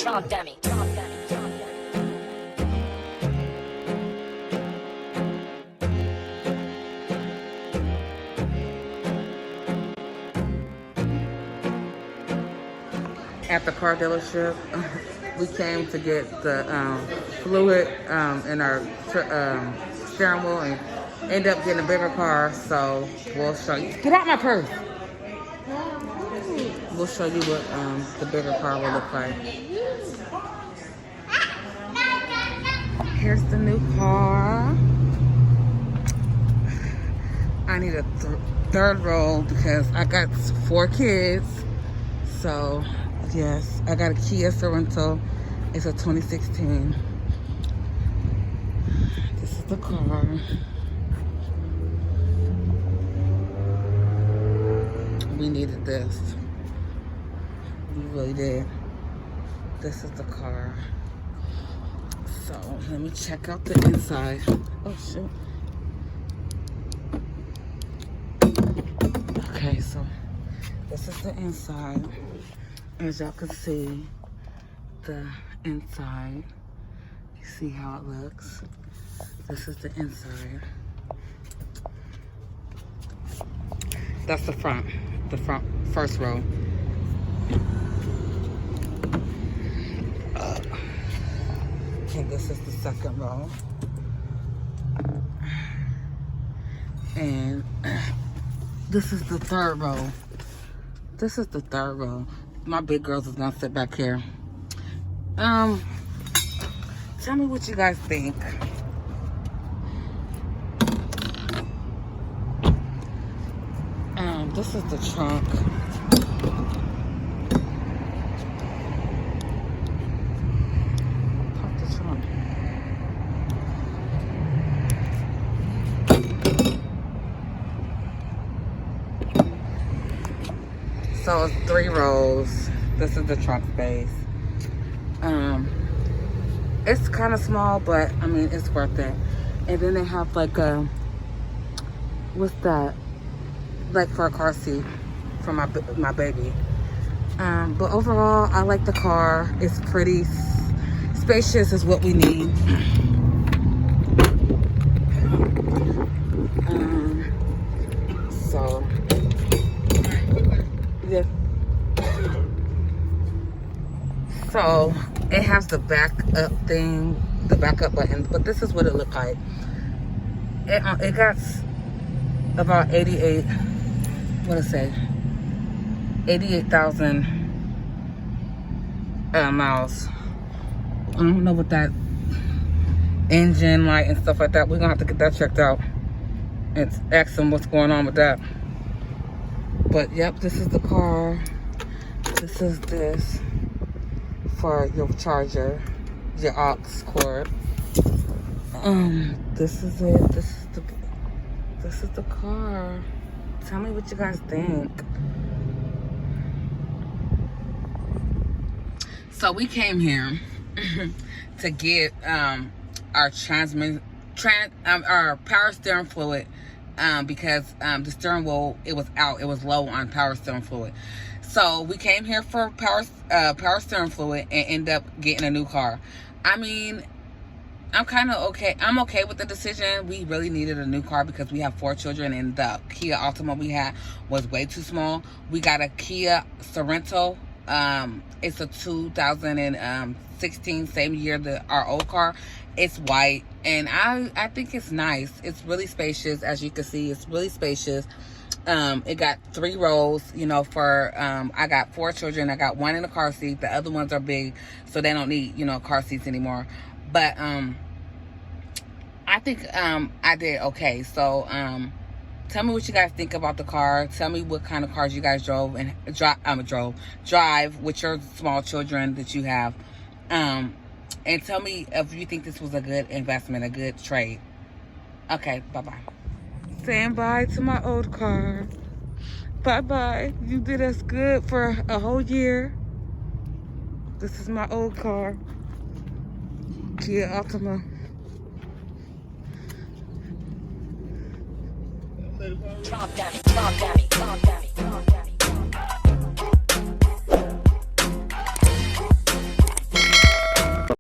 Talk dummy. At the car dealership, we came to get the fluid in our steering wheel and end up getting a bigger car. So we'll show you. Get out my purse. We'll show you what the bigger car will look like. Here's the new car. I need a third row because I got 4 kids. So yes, I got a Kia Sorento. It's a 2016. This is the car. We needed this. We really did. This is the car. So let me check out the inside. Oh shit. Okay, so this is the inside. As y'all can see, the inside. You see how it looks. This is the inside. That's the front first row. And this is the second row. And this is the third row. This is the third row. My big girls is gonna sit back here. Tell me what you guys think. This is the trunk. Pop the trunk. So it's 3 rows. This is the trunk space. It's kind of small, but I mean it's worth it. And then they have like a, what's that? Like for a car seat for my baby. But overall, I like the car. It's pretty spacious, is what we need. So yeah. So it has the backup thing, the backup button, but this is what it looked like. It got about 88. What did I say? 88,000 miles. I don't know what that engine light and stuff like that. We're gonna have to get that checked out and ask them what's going on with that. But yep, this is the car. This is this for your charger, your aux cord. This is it. This is the car. Tell me what you guys think. So we came here to get our our power steering fluid because the steering wheel, it was out. It was low on power steering fluid. So we came here for power steering fluid and end up getting a new car. I mean, I'm kind of okay. I'm okay with the decision. We really needed a new car because we have 4 children and the Kia Altima we had was way too small. We got a Kia Sorento. It's a 2016, same year our old car. It's white and I think it's nice. It's really spacious. As you can see, it's really spacious. It got 3 rows, you know, for I got 4 children. I got 1 in a car seat. The other ones are big, so they don't need, you know, car seats anymore. But I think I did okay. So tell me what you guys think about the car. Tell me what kind of cars you guys drive with your small children that you have. And tell me if you think this was a good investment, a good trade. Okay, bye-bye. Saying bye to my old car. Bye-bye. You did us good for a whole year. This is my old car. Kia Altima. Talk dummy.